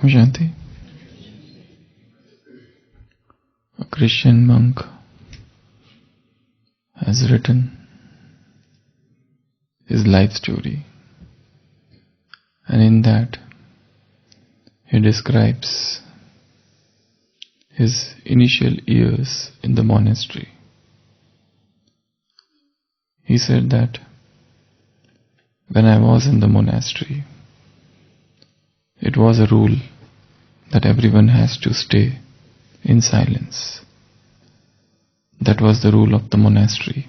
Shanti. A Christian monk has written his life story, and in that he describes his initial years in the monastery. He said that when I was in the monastery, it was a rule that everyone has to stay in silence. That was the rule of the monastery.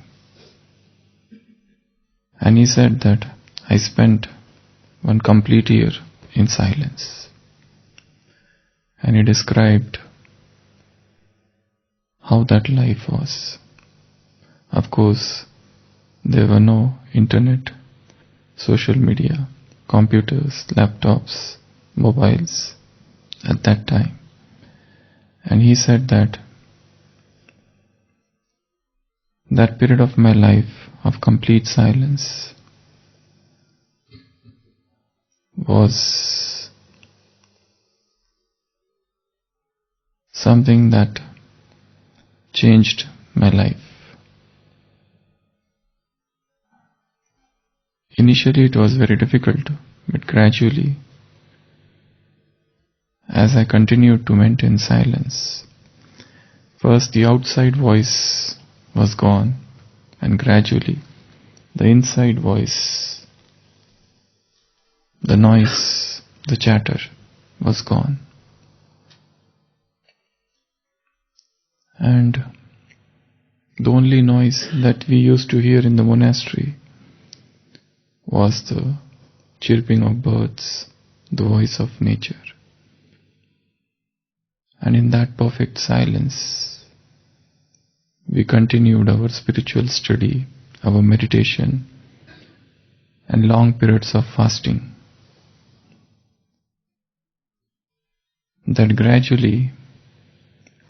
And he said that I spent one complete year in silence. And he described how that life was. Of course, there were no internet, social media, computers, laptops, mobiles at that time. And he said that that period of my life of complete silence was something that changed my life. Initially it was very difficult, but gradually, as I continued to maintain silence, first the outside voice was gone, and gradually the inside voice, the noise, the chatter was gone. And the only noise that we used to hear in the monastery was the chirping of birds, the voice of nature. And in that perfect silence, we continued our spiritual study, our meditation, and long periods of fasting. That gradually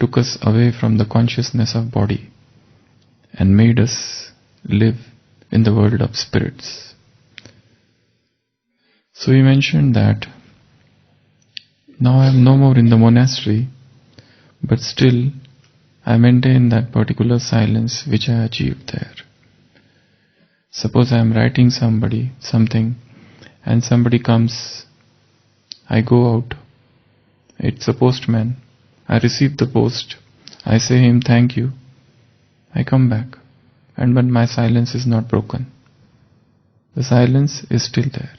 took us away from the consciousness of body and made us live in the world of spirits. So he mentioned that now I am no more in the monastery, but still I maintain that particular silence which I achieved there. Suppose I am writing something, and somebody comes, I go out, it's a postman, I receive the post, I say him thank you, I come back, but my silence is not broken. The silence is still there.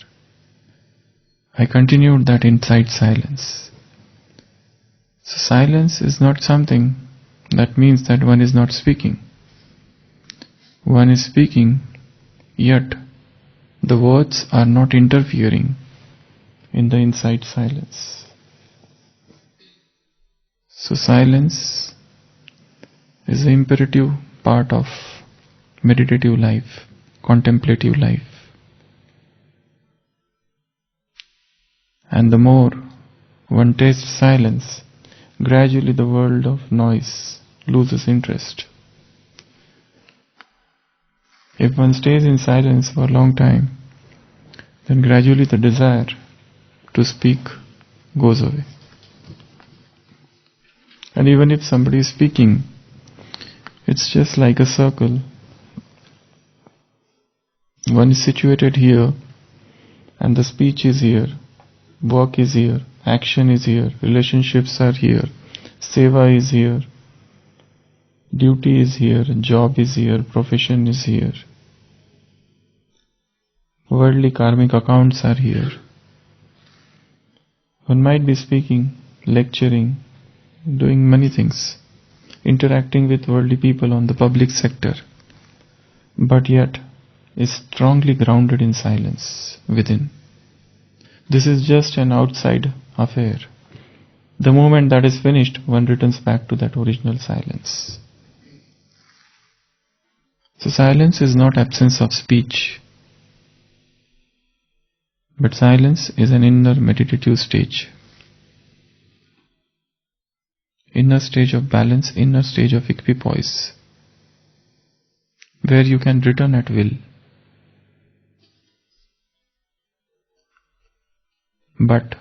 I continued that inside silence. So silence is not something that means that one is not speaking. One is speaking, yet the words are not interfering in the inside silence. So silence is the imperative part of meditative life, contemplative life. And the more one tastes silence, gradually the world of noise loses interest. If one stays in silence for a long time, then gradually the desire to speak goes away. And even if somebody is speaking, it's just like a circle. One is situated here, and the speech is here, work is here, action is here, relationships are here, seva is here, duty is here, job is here, profession is here, worldly karmic accounts are here. One might be speaking, lecturing, doing many things, interacting with worldly people on the public sector, but yet is strongly grounded in silence within. This is just an outside affair. The moment that is finished, one returns back to that original silence. So silence is not absence of speech, but silence is an inner meditative stage. Inner stage of balance, inner stage of equipoise, where you can return at will. But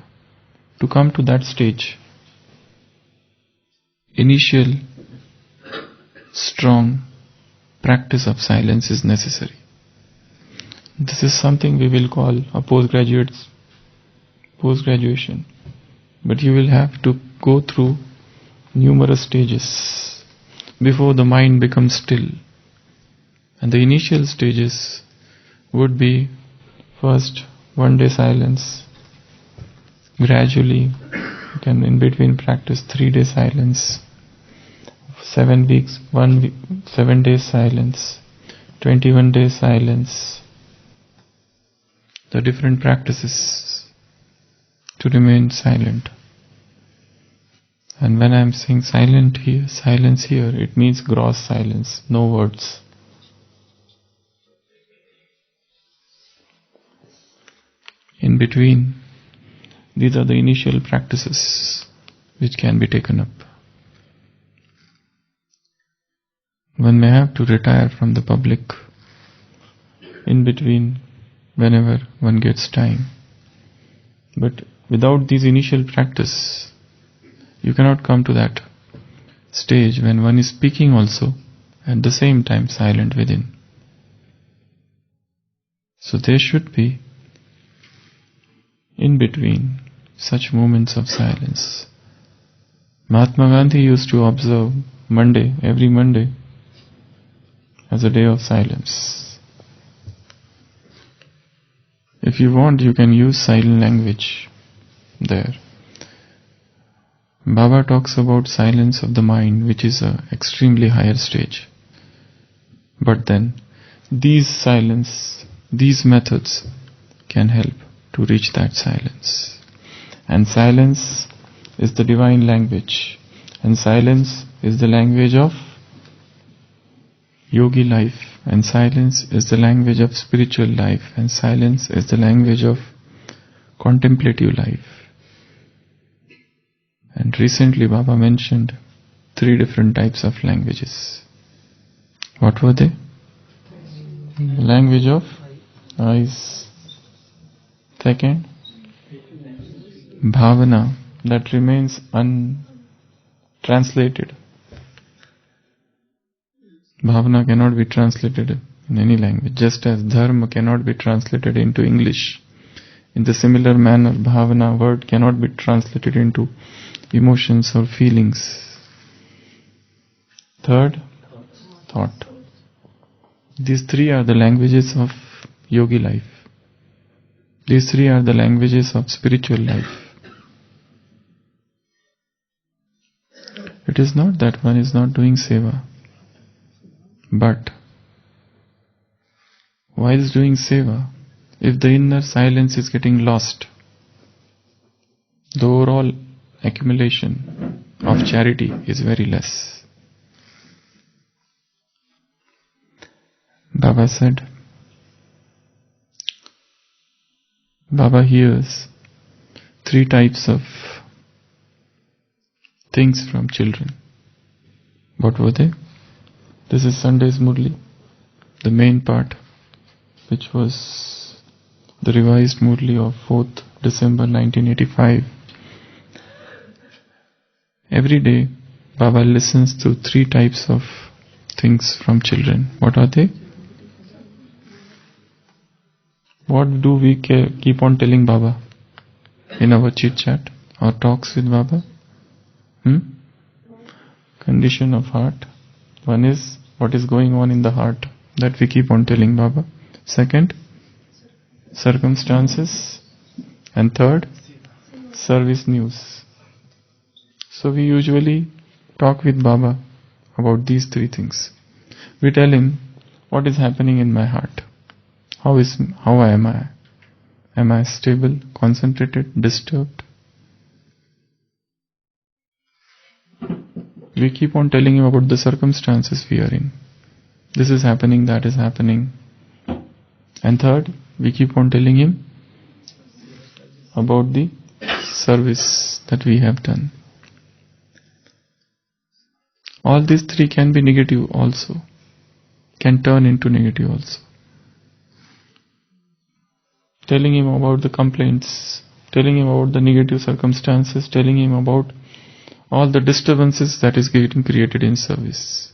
To come to that stage, initial strong practice of silence is necessary. This is something we will call a post-graduation. But you will have to go through numerous stages before the mind becomes still. And the initial stages would be first 1 day silence. Gradually, you can in between practice 3 day silence, 7 weeks, 7 days silence, 21 days silence. The different practices to remain silent. And when I am saying silence here, it means gross silence, no words. In between, these are the initial practices which can be taken up. One may have to retire from the public in between whenever one gets time. But without these initial practice, you cannot come to that stage when one is speaking also, at the same time silent within. So there should be in between such moments of silence. Mahatma Gandhi used to observe every Monday, as a day of silence. If you want, you can use silent language there. Baba talks about silence of the mind, which is an extremely higher stage. But then, these methods can help to reach that silence. And silence is the divine language. And silence is the language of yogi life. And silence is the language of spiritual life. And silence is the language of contemplative life. And recently Baba mentioned 3 different types of languages. What were they? Language of eyes. Second, bhavana, that remains untranslated. Bhavana cannot be translated in any language, just as dharma cannot be translated into English. In the similar manner, bhavana word cannot be translated into emotions or feelings. Third, thought. These 3 are the languages of yogi life. These 3 are the languages of spiritual life. It is not that one is not doing seva, but whilst doing seva, if the inner silence is getting lost, the overall accumulation of charity is very less. Baba hears 3 types of things from children. What were they? This is Sunday's Murli, the main part, which was the revised Murli of 4th December 1985. Every day, Baba listens to 3 types of things from children. What are they? What do we keep on telling Baba in our chit-chat or talks with Baba? Condition of heart. One is what is going on in the heart, that we keep on telling Baba. Second, circumstances. And third, service news. So we usually talk with Baba about these 3 things. We tell him what is happening in my heart. How am I? Am I stable, concentrated, disturbed? We keep on telling him about the circumstances we are in. This is happening, that is happening. And third, we keep on telling him about the service that we have done. All these 3 can be negative also, can turn into negative also. Telling him about the complaints telling him about the negative circumstances, telling him about all the disturbances that is getting created in service.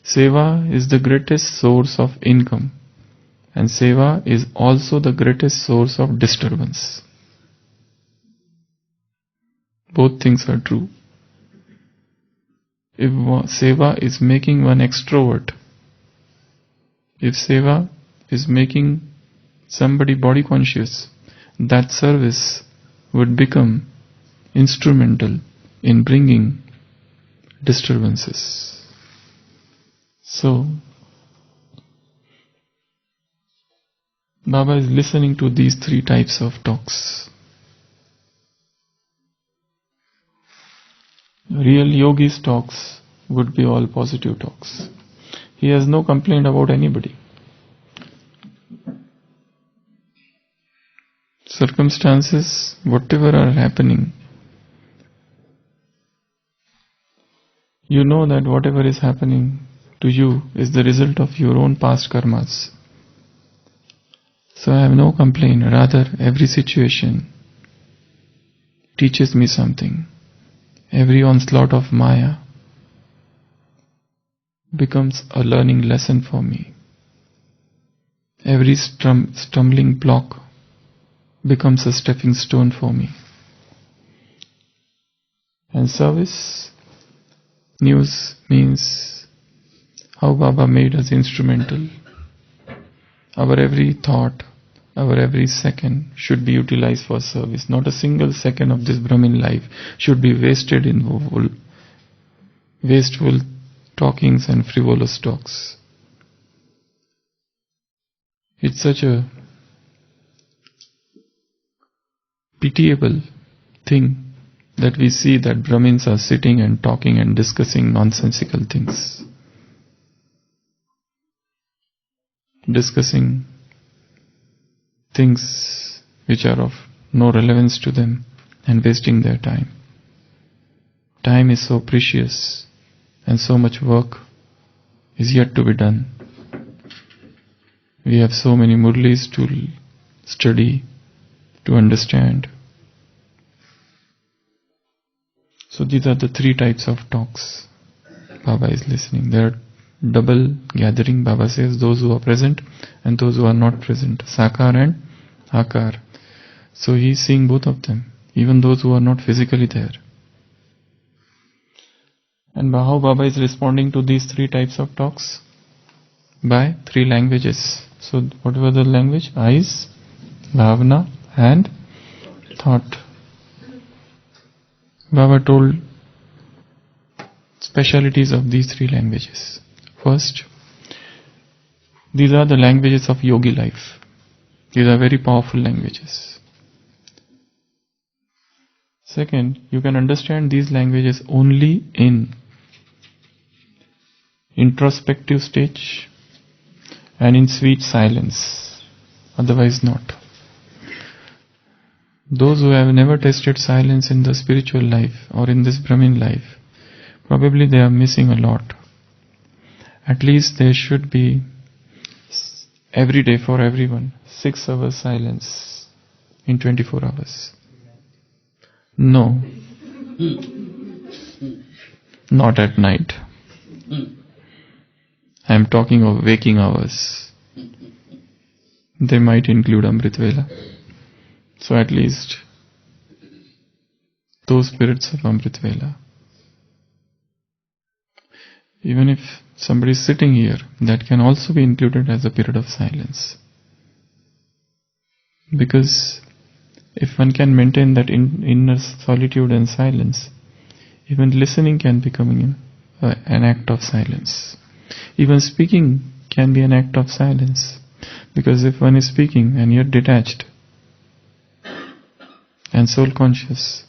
Seva is the greatest source of income, and seva is also the greatest source of disturbance. Both things are true. If seva is making one extrovert, if seva is making somebody body conscious, that service would become instrumental in bringing disturbances. So, Baba is listening to these three types of talks. Real yogi's talks would be all positive talks. He has no complaint about anybody. Circumstances, whatever are happening, you know that whatever is happening to you is the result of your own past karmas. So I have no complaint. Rather, every situation teaches me something. Every onslaught of Maya becomes a learning lesson for me. Every stumbling block becomes a stepping stone for me. And service news means how Baba made us instrumental. Our every thought, our every second should be utilized for service. Not a single second of this Brahmin life should be wasted in wasteful talkings and frivolous talks. It's such a pitiable thing that we see that Brahmins are sitting and talking and discussing nonsensical things. Discussing things which are of no relevance to them and wasting their time. Time is so precious and so much work is yet to be done. We have so many murlis to study, to understand. So these are the three types of talks Baba is listening. There are double gathering, Baba says, those who are present and those who are not present, Sakar and Akar. So he is seeing both of them, even those who are not physically there. And how Baba is responding to these three types of talks? By three languages. So what were the language? Eyes, bhavana and thought. Baba told specialities of these three languages. First, these are the languages of yogi life. These are very powerful languages. Second, you can understand these languages only in introspective stage and in sweet silence, otherwise not. Those who have never tasted silence in the spiritual life or in this Brahmin life, probably they are missing a lot. At least there should be every day for everyone 6 hours silence in 24 hours. No, not at night. I am talking of waking hours. They might include Amrit Vela. So at least those spirits of Amrit Vela. Even if somebody is sitting here, that can also be included as a period of silence. Because if one can maintain that inner solitude and silence, even listening can become an act of silence. Even speaking can be an act of silence. Because if one is speaking and you're detached and soul conscious,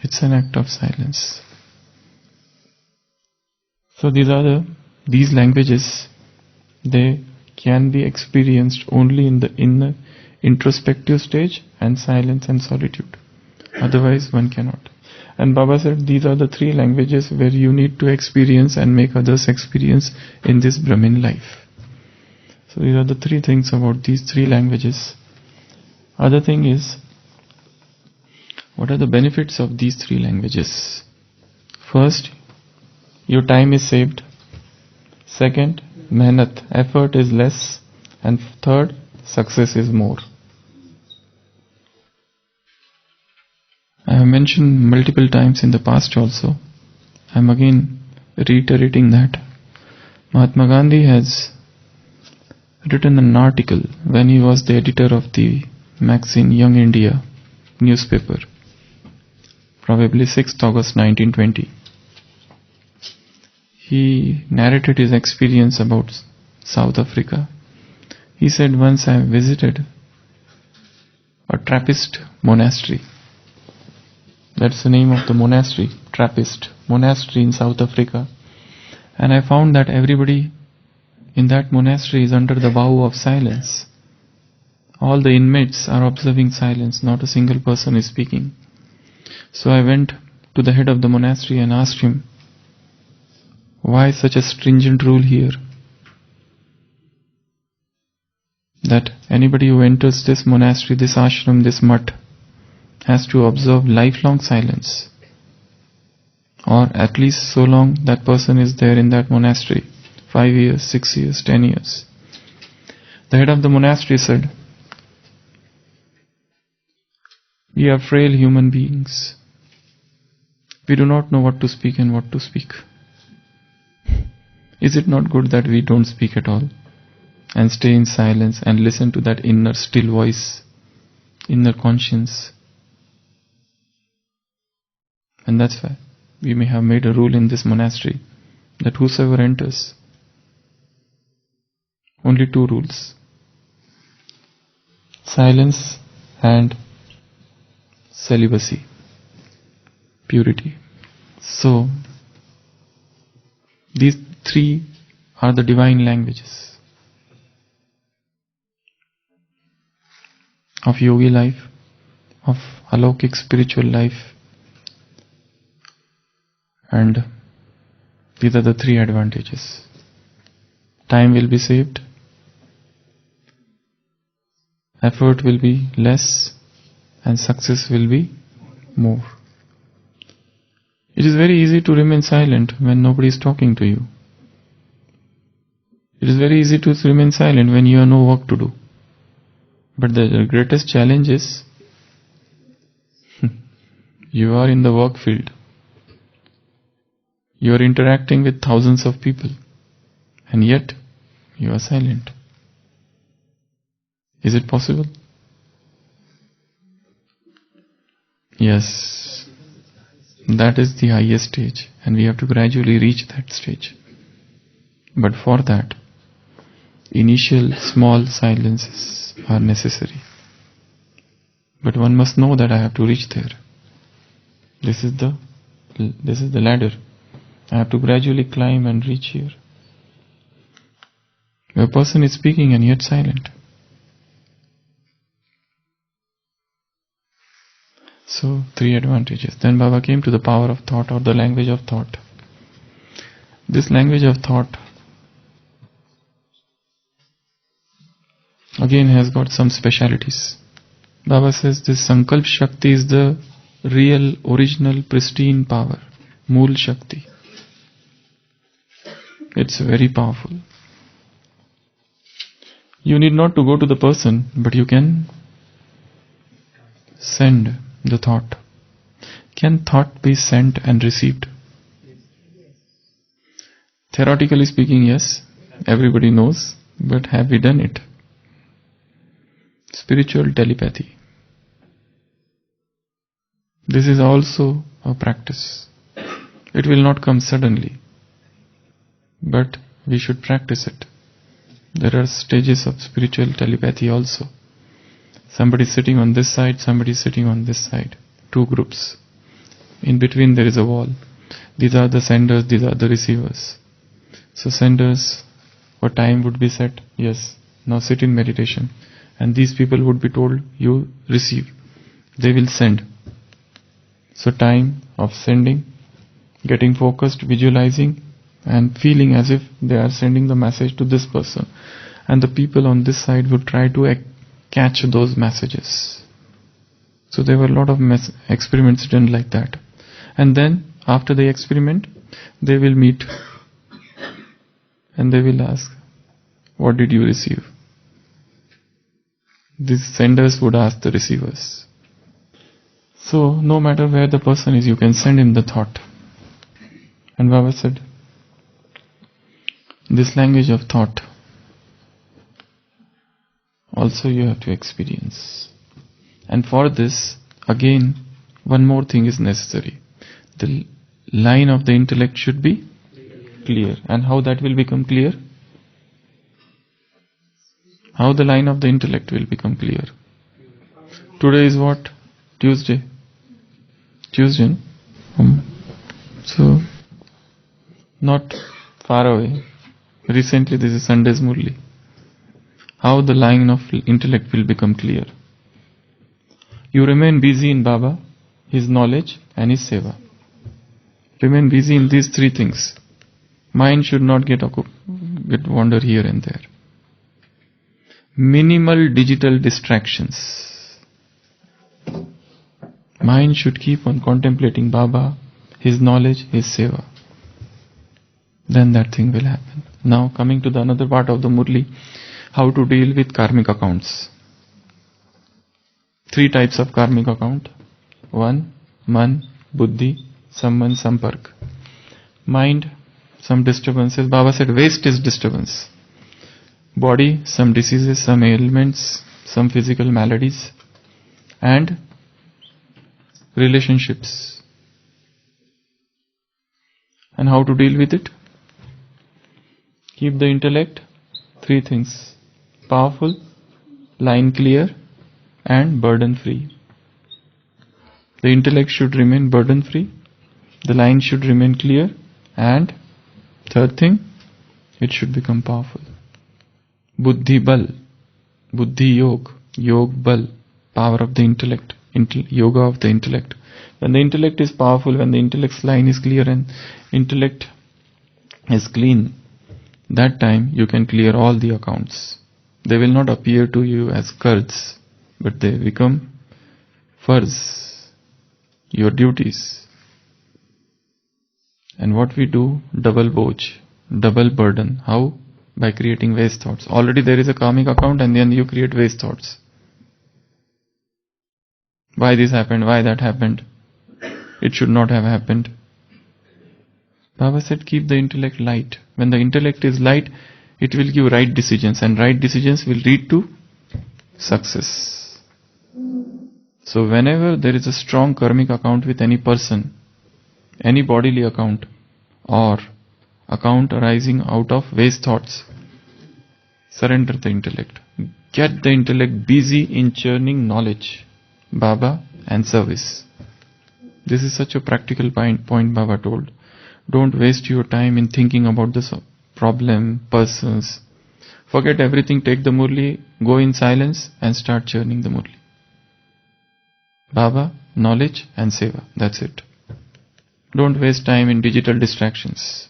it's an act of silence. So these languages, they can be experienced only in the inner introspective stage and silence and solitude. Otherwise one cannot. And Baba said these are the three languages where you need to experience and make others experience in this Brahmin life. So these are the three things about these three languages. Other thing is, What are the benefits of these three languages? First, your time is saved. Second, mehnat, effort is less. And third, success is more. I have mentioned multiple times in the past also. I am again reiterating that. Mahatma Gandhi has written an article when he was the editor of the magazine Young India newspaper, probably 6th August 1920. He narrated his experience about South Africa. He said, once I visited a Trappist monastery. That's the name of the monastery, Trappist monastery in South Africa. And I found that everybody in that monastery is under the vow of silence. All the inmates are observing silence, not a single person is speaking. So I went to the head of the monastery and asked him, why such a stringent rule here? That anybody who enters this monastery, this ashram, this mutt, has to observe lifelong silence. Or at least so long that person is there in that monastery. 5 years, 6 years, 10 years. The head of the monastery said, we are frail human beings. We do not know what to speak and what to speak. Is it not good that we don't speak at all and stay in silence and listen to that inner still voice, inner conscience? And that's why we may have made a rule in this monastery that whosoever enters, only 2 rules: silence and celibacy, purity. So, these 3 are the divine languages of yogi life, of alokik spiritual life, and these are the 3 advantages. Time will be saved, effort will be less, and success will be more. It is very easy to remain silent when nobody is talking to you. It is very easy to remain silent when you have no work to do. But the greatest challenge is you are in the work field. You are interacting with thousands of people, and yet you are silent. Is it possible? Yes. That is the highest stage, and we have to gradually reach that stage. But for that, initial small silences are necessary. But one must know that I have to reach there. This is the ladder. I have to gradually climb and reach here. A person is speaking and yet silent. So, 3 advantages. Then Baba came to the power of thought, or the language of thought. This language of thought again has got some specialities. Baba says this Sankalp Shakti is the real, original, pristine power. Mool Shakti. It's very powerful. You need not to go to the person, but you can send the thought. Can thought be sent and received? Theoretically speaking, yes, everybody knows, but have we done it? Spiritual telepathy. This is also a practice. It will not come suddenly, but we should practice it. There are stages of spiritual telepathy also. Somebody sitting on this side, somebody sitting on this side. 2 groups. In between there is a wall. These are the senders, these are the receivers. So senders, what time would be set? Yes, now sit in meditation. And these people would be told, you receive. They will send. So time of sending, getting focused, visualizing, and feeling as if they are sending the message to this person. And the people on this side would try to catch those messages. So there were a lot of experiments done like that. And then, after the experiment, they will meet and they will ask, what did you receive? These senders would ask the receivers. So, no matter where the person is, you can send him the thought. And Baba said, this language of thought also you have to experience. And for this, again, one more thing is necessary. The line of the intellect should be clear. And how that will become clear? How the line of the intellect will become clear? Today is what? Tuesday. Tuesday. So, not far away. Recently this is Sunday's Murli. How the line of intellect will become clear? You remain busy in Baba, His knowledge and His seva. Remain busy in these three things. Mind should not get wander here and there. Minimal digital distractions. Mind should keep on contemplating Baba, His knowledge, His seva. Then that thing will happen. Now coming to the another part of the Murli, how to deal with karmic accounts. Three types of karmic account. One, man, buddhi, samman, sampark. Mind, some disturbances. Baba said waste is disturbance. Body, some diseases, some ailments, some physical maladies. And relationships. And how to deal with it? Keep the intellect, three things. Powerful, line clear, and burden free. The intellect should remain burden free, the line should remain clear, and third thing, it should become powerful. Buddhi bal, buddhi yog, yog bal, power of the intellect, yoga of the intellect. When the intellect is powerful, when the intellect's line is clear and intellect is clean, that time you can clear all the accounts. They will not appear to you as curds, but they become farz, your duties. And what we do, double boj, double burden. How? By creating waste thoughts. Already there is a karmic account and then you create waste thoughts. Why this happened? Why that happened? It should not have happened. Baba said keep the intellect light. When the intellect is light, it will give right decisions, and right decisions will lead to success. So whenever there is a strong karmic account with any person, any bodily account, or account arising out of waste thoughts, surrender the intellect. Get the intellect busy in churning knowledge, Baba, and service. This is such a practical point Baba told. Don't waste your time in thinking about this problem, persons. Forget everything, take the Murli, go in silence and start churning the Murli. Baba, knowledge and seva. That's it. Don't waste time in digital distractions.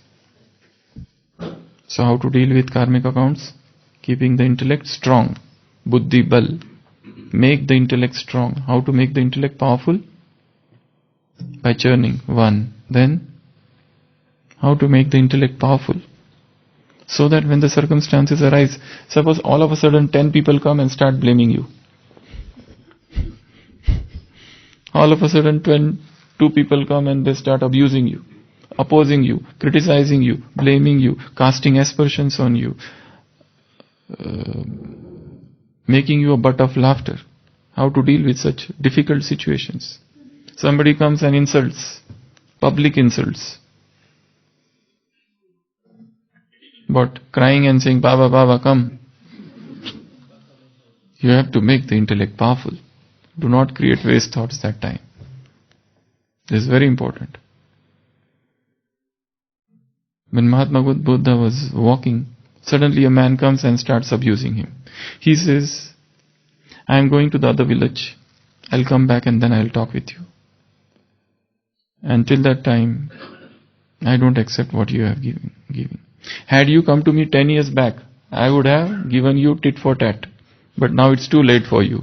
So how to deal with karmic accounts? Keeping the intellect strong. Buddhi bal. Make the intellect strong. How to make the intellect powerful? By churning. One. Then, how to make the intellect powerful? So that when the circumstances arise, suppose all of a sudden 10 people come and start blaming you. All of a sudden 2 people come and they start abusing you, opposing you, criticizing you, blaming you, casting aspersions on you, making you a butt of laughter. How to deal with such difficult situations? Somebody comes and insults, public insults. But crying and saying, Baba, Baba, come. You have to make the intellect powerful. Do not create waste thoughts that time. This is very important. When Mahatma Buddha was walking, suddenly a man comes and starts abusing him. He says, I am going to the other village. I'll come back and then I'll talk with you. Until that time, I don't accept what you have given. Had you come to me 10 years back, I would have given you tit for tat. But now it's too late for you.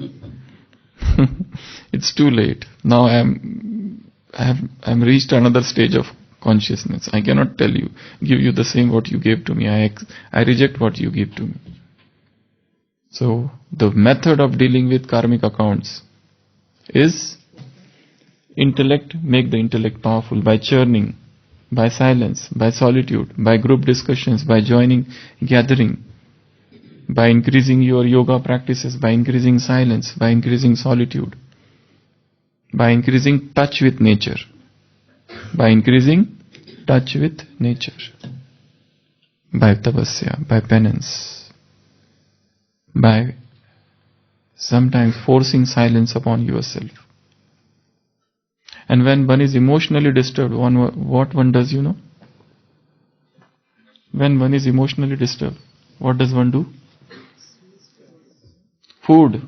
It's too late. Now I'm reached another stage of consciousness. I cannot give you the same what you gave to me. I reject what you give to me. So the method of dealing with karmic accounts is intellect, make the intellect powerful by churning, by silence, by solitude, by group discussions, by joining, gathering, by increasing your yoga practices, by increasing silence, by increasing solitude, by increasing touch with nature, by increasing touch with nature, by tapasya, by penance, by sometimes forcing silence upon yourself. And when one is emotionally disturbed, what one does, you know? When one is emotionally disturbed, what does one do? Food.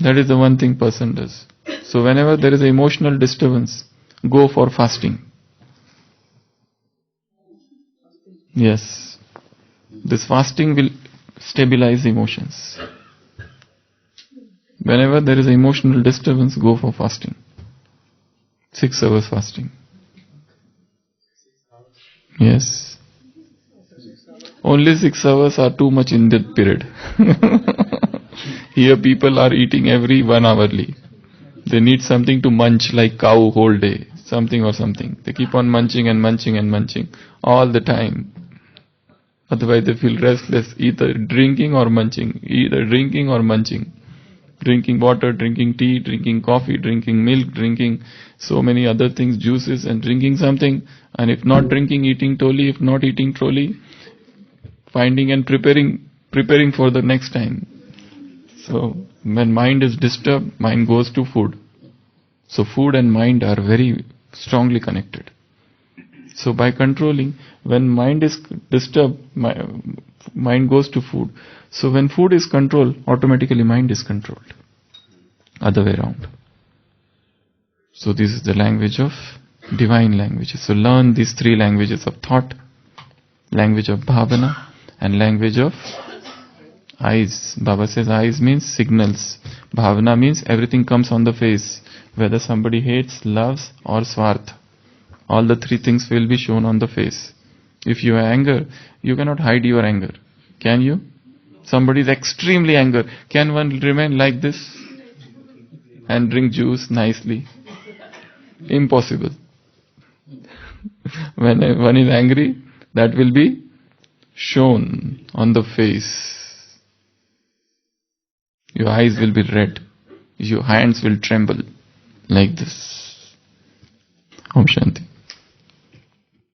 That is the one thing person does. So whenever there is an emotional disturbance, go for fasting. Yes. This fasting will stabilize emotions. Whenever there is an emotional disturbance, go for fasting. 6 hours fasting. Yes. Only 6 hours are too much in that period. Here people are eating every 1 hourly. They need something to munch like cow whole day. Something or something. They keep on munching and munching and munching all the time. Otherwise they feel restless. Either drinking or munching. Either drinking or munching. Drinking water, drinking tea, drinking coffee, drinking milk, drinking so many other things, juices, and drinking something. And if not drinking, eating toli. If not eating toli, finding and preparing for the next time. So when mind is disturbed, mind goes to food. So food and mind are very strongly connected. So by controlling, when mind is disturbed, mind goes to food. So when food is controlled, automatically mind is controlled. Other way around. So this is the language of divine languages. So learn these 3 languages of thought, language of bhavana, and language of eyes. Baba says eyes means signals. Bhavana means everything comes on the face. Whether somebody hates, loves or swarth. All the 3 things will be shown on the face. If you have anger, you cannot hide your anger. Can you? Somebody is extremely angry. Can one remain like this and drink juice nicely? Impossible. When one is angry, that will be shown on the face. Your eyes will be red. Your hands will tremble like this. Om Shanti.